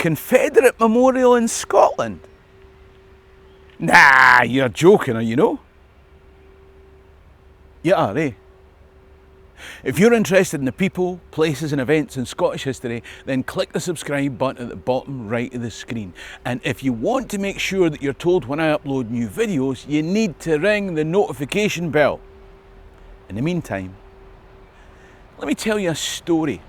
Confederate memorial in Scotland? Nah, you're joking, you know? You are, eh? If you're interested in the people, places and events in Scottish history, then click the subscribe button at the bottom right of the screen. And if you want to make sure that you're told when I upload new videos, you need to ring the notification bell. In the meantime, let me tell you a story.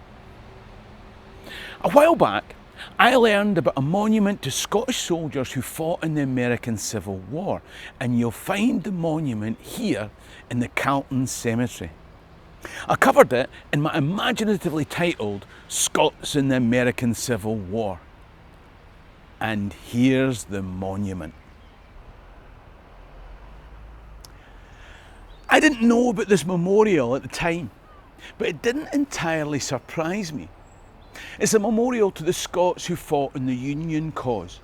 A while back, I learned about a monument to Scottish soldiers who fought in the American Civil War, and you'll find the monument here in the Calton Cemetery. I covered it in my imaginatively titled Scots in the American Civil War. And here's the monument. I didn't know about this memorial at the time, but it didn't entirely surprise me. It's a memorial to the Scots who fought in the Union cause.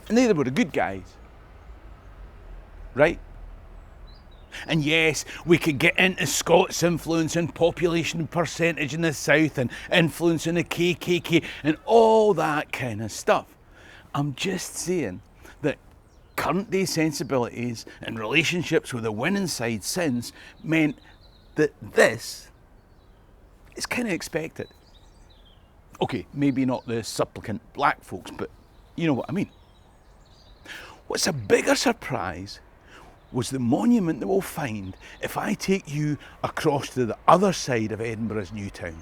And they were the good guys, right? And yes, we could get into Scots' influence and population percentage in the South and influence in the KKK and all that kind of stuff. I'm just saying that current day sensibilities and relationships with the winning side since meant that this is kind of expected. Okay, maybe not the supplicant black folks, but you know what I mean. What's a bigger surprise was the monument that we'll find if I take you across to the other side of Edinburgh's new town.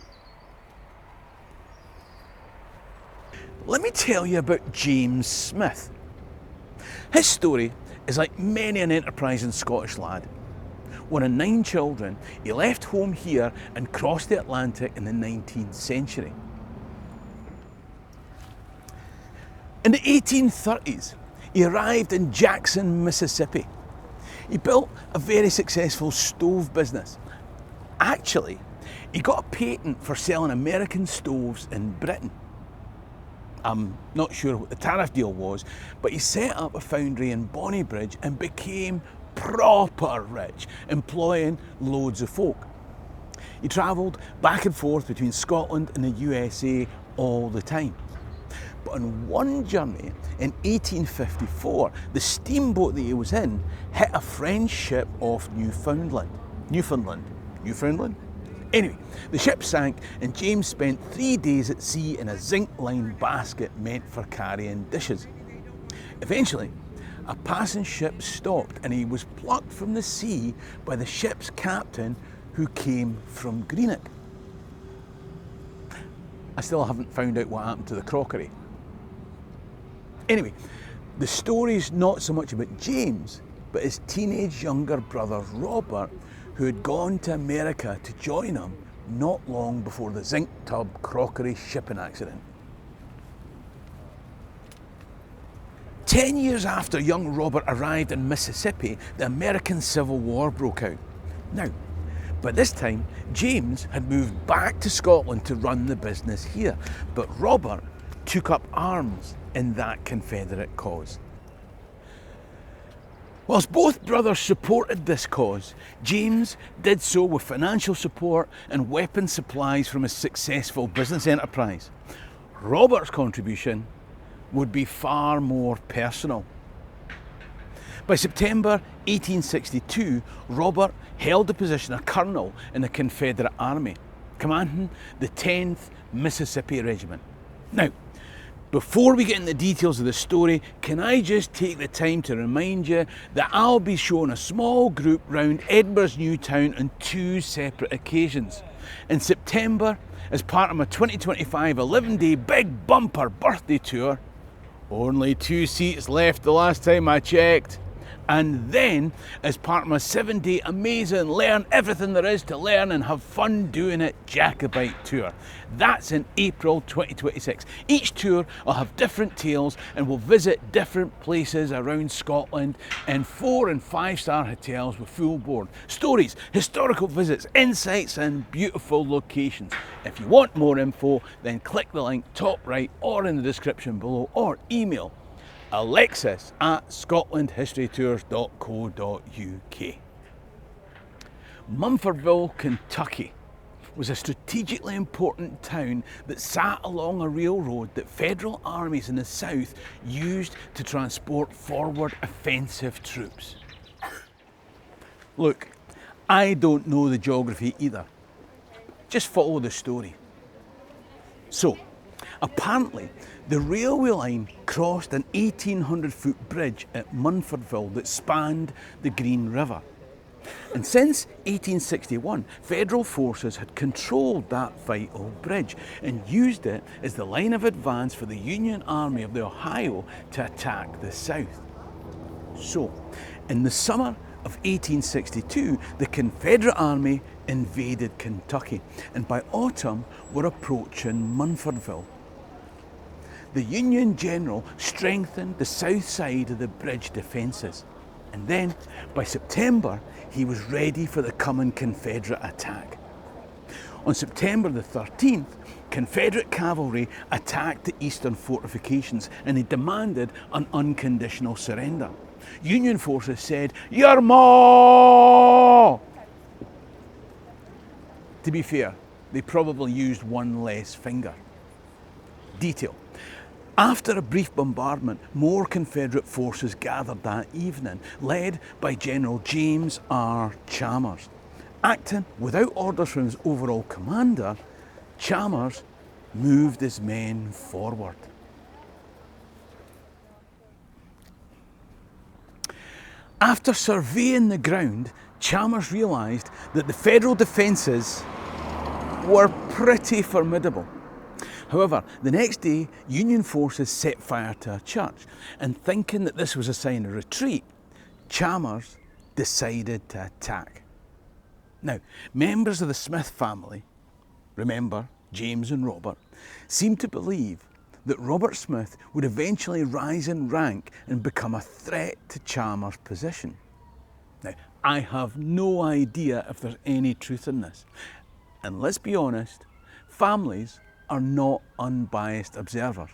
Let me tell you about James Smith. His story is like many an enterprising Scottish lad. One of 9 children, he left home here and crossed the Atlantic in the 19th century. In the 1830s, he arrived in Jackson, Mississippi. He built a very successful stove business. Actually, he got a patent for selling American stoves in Britain. I'm not sure what the tariff deal was, but he set up a foundry in Bonnybridge and became proper rich, employing loads of folk. He travelled back and forth between Scotland and the USA all the time. But on one journey in 1854, the steamboat that he was in hit a French ship off Newfoundland. Anyway, the ship sank and James spent 3 days at sea in a zinc-lined basket meant for carrying dishes. Eventually, a passing ship stopped and he was plucked from the sea by the ship's captain, who came from Greenock. I still haven't found out what happened to the crockery. Anyway, the story's not so much about James, but his teenage younger brother Robert, who had gone to America to join him not long before the zinc tub crockery shipping accident. 10 years after young Robert arrived in Mississippi, the American Civil War broke out. Now, by this time, James had moved back to Scotland to run the business here, but Robert took up arms in that Confederate cause. Whilst both brothers supported this cause, James did so with financial support and weapon supplies from his successful business enterprise. Robert's contribution would be far more personal. By September 1862, Robert held the position of colonel in the Confederate Army, commanding the 10th Mississippi Regiment. Now, before we get into the details of the story, can I just take the time to remind you that I'll be showing a small group round Edinburgh's new town on 2 separate occasions. In September, as part of my 2025 11-day big bumper birthday tour, only 2 seats left the last time I checked. And then, as part of my 7-day amazing learn everything there is to learn and have fun doing it Jacobite tour. That's in April 2026. Each tour will have different tales and we'll visit different places around Scotland in 4- and 5-star hotels with full board. Stories, historical visits, insights and beautiful locations. If you want more info, then click the link top right or in the description below, or email alexis@scotlandhistorytours.co.uk. Munfordville, Kentucky. was a strategically important town that sat along a railroad that Federal armies in the south used to transport forward offensive troops. Look, I don't know the geography either. Just follow the story. So, apparently, the railway line crossed an 1,800-foot bridge at Munfordville that spanned the Green River. And since 1861, Federal forces had controlled that vital bridge and used it as the line of advance for the Union Army of the Ohio to attack the South. So, in the summer of 1862, the Confederate Army invaded Kentucky, and by autumn were approaching Munfordville. The Union general strengthened the south side of the bridge defences, and then by September he was ready for the coming Confederate attack. On September the 13th, Confederate cavalry attacked the eastern fortifications and they demanded an unconditional surrender. Union forces said, "Your maw!" To be fair, they probably used one less finger. Detail. After a brief bombardment, more Confederate forces gathered that evening, led by General James R. Chalmers. Acting without orders from his overall commander, Chalmers moved his men forward. After surveying the ground, Chalmers realised that the Federal defences were pretty formidable. However, the next day, Union forces set fire to a church, and thinking that this was a sign of retreat, Chalmers decided to attack. Now, members of the Smith family, remember James and Robert, seemed to believe that Robert Smith would eventually rise in rank and become a threat to Chalmers' position. Now, I have no idea if there's any truth in this. And let's be honest, families are not unbiased observers.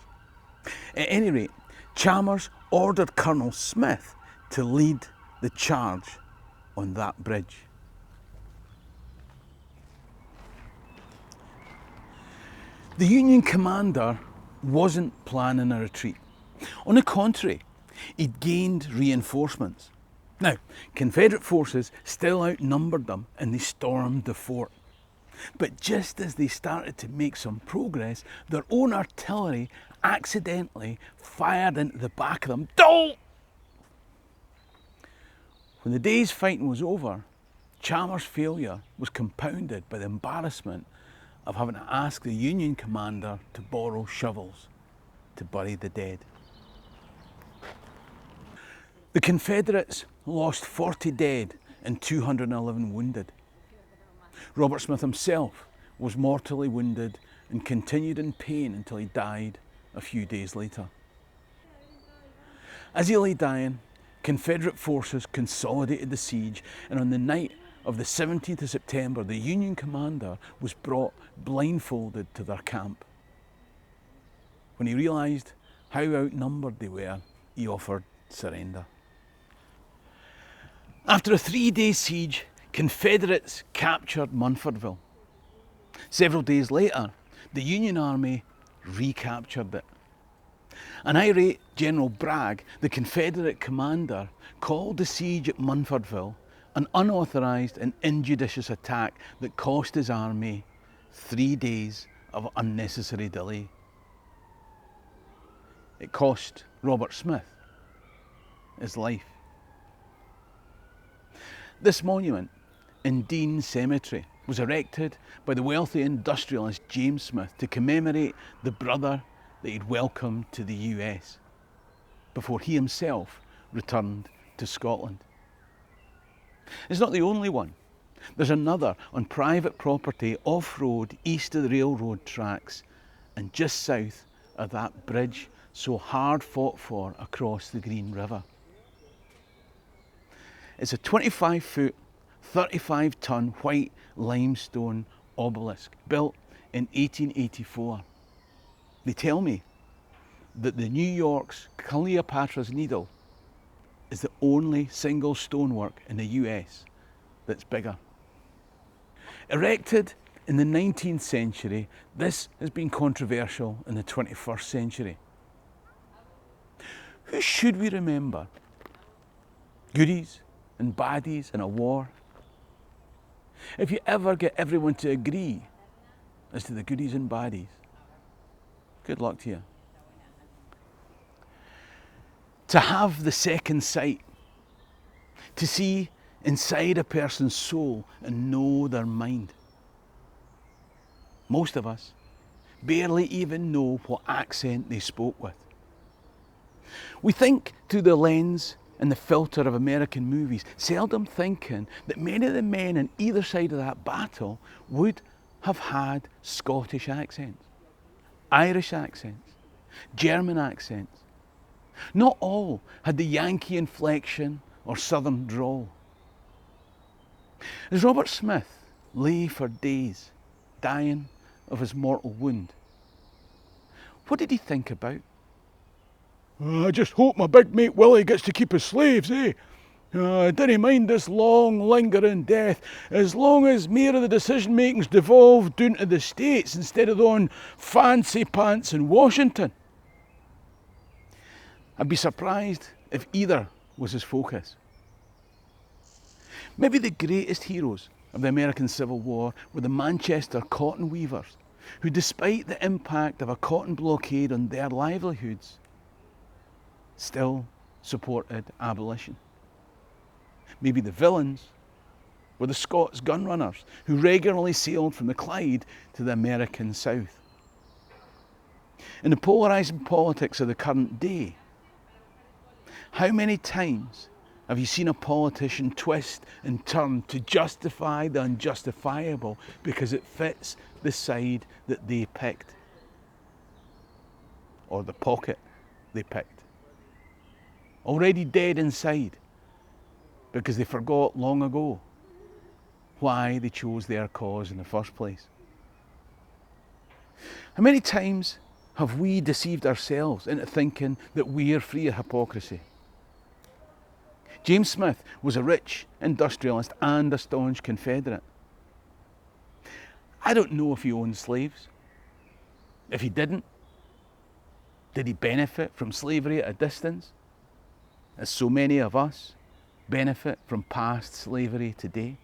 At any rate, Chalmers ordered Colonel Smith to lead the charge on that bridge. The Union commander wasn't planning a retreat. On the contrary, he'd gained reinforcements. Now, Confederate forces still outnumbered them and they stormed the fort. But just as they started to make some progress, their own artillery accidentally fired into the back of them. Don't! When the day's fighting was over, Chalmers' failure was compounded by the embarrassment of having to ask the Union commander to borrow shovels to bury the dead. The Confederates lost 40 dead and 211 wounded. Robert Smith himself was mortally wounded and continued in pain until he died a few days later. As he lay dying, Confederate forces consolidated the siege, and on the night of the 17th of September, the Union commander was brought blindfolded to their camp. When he realised how outnumbered they were, he offered surrender. After a 3-day siege, Confederates captured Munfordville. Several days later, the Union Army recaptured it. An irate General Bragg, the Confederate commander, called the siege at Munfordville an unauthorised and injudicious attack that cost his army 3 days of unnecessary delay. It cost Robert Smith his life. This monument in Dean Cemetery was erected by the wealthy industrialist James Smith to commemorate the brother that he'd welcomed to the US before he himself returned to Scotland. It's not the only one. There's another on private property off-road east of the railroad tracks and just south of that bridge so hard fought for across the Green River. It's a 25-foot, 35-ton white limestone obelisk built in 1884. They tell me that the New York's Cleopatra's Needle is the only single stonework in the US that's bigger. Erected in the 19th century, this has been controversial in the 21st century. Who should we remember? Goodies and baddies in a war? If you ever get everyone to agree as to the goodies and baddies, good luck to you. To have the second sight, to see inside a person's soul and know their mind. Most of us barely even know what accent they spoke with. We think through the lens and the filter of American movies, seldom thinking that many of the men on either side of that battle would have had Scottish accents, Irish accents, German accents. Not all had the Yankee inflection or Southern drawl. As Robert Smith lay for days, dying of his mortal wound, what did he think about? I just hope my big mate Willie gets to keep his slaves, eh? I didn't mind this long, lingering death, as long as more of the decision-making's devolved down to the States instead of on fancy pants in Washington. I'd be surprised if either was his focus. Maybe the greatest heroes of the American Civil War were the Manchester cotton weavers, who, despite the impact of a cotton blockade on their livelihoods, still supported abolition. Maybe the villains were the Scots gun runners who regularly sailed from the Clyde to the American South. In the polarising politics of the current day, how many times have you seen a politician twist and turn to justify the unjustifiable because it fits the side that they picked, or the pocket they picked? Already dead inside because they forgot long ago why they chose their cause in the first place. How many times have we deceived ourselves into thinking that we're free of hypocrisy? James Smith was a rich industrialist and a staunch Confederate. I don't know if he owned slaves. If he didn't, did he benefit from slavery at a distance, as so many of us benefit from past slavery today?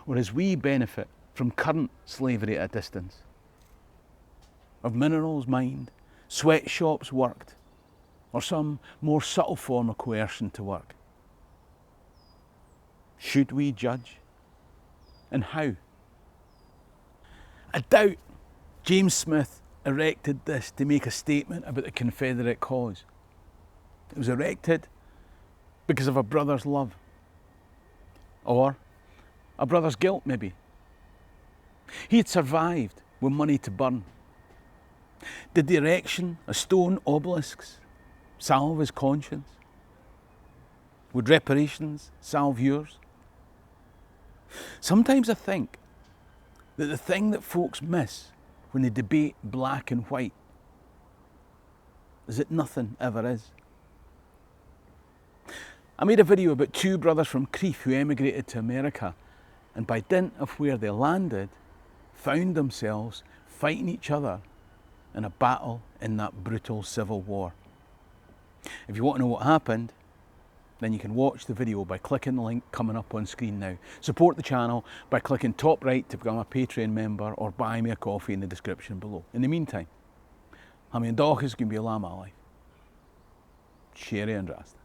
Or as we benefit from current slavery at a distance? Of minerals mined, sweatshops worked, or some more subtle form of coercion to work? Should we judge? And how? I doubt James Smith erected this to make a statement about the Confederate cause. It was erected because of a brother's love, or a brother's guilt maybe. He had survived with money to burn. Did the erection of stone obelisks salve his conscience? Would reparations salve yours? Sometimes I think that the thing that folks miss when they debate black and white is that nothing ever is. I made a video about two brothers from Crieff who emigrated to America, and by dint of where they landed, found themselves fighting each other in a battle in that brutal civil war. If you want to know what happened, then you can watch the video by clicking the link coming up on screen now. Support the channel by clicking top right to become a Patreon member, or buy me a coffee in the description below. In the meantime, ha' mi an dóchas gwn bí lamh life. Sherry and Rasta.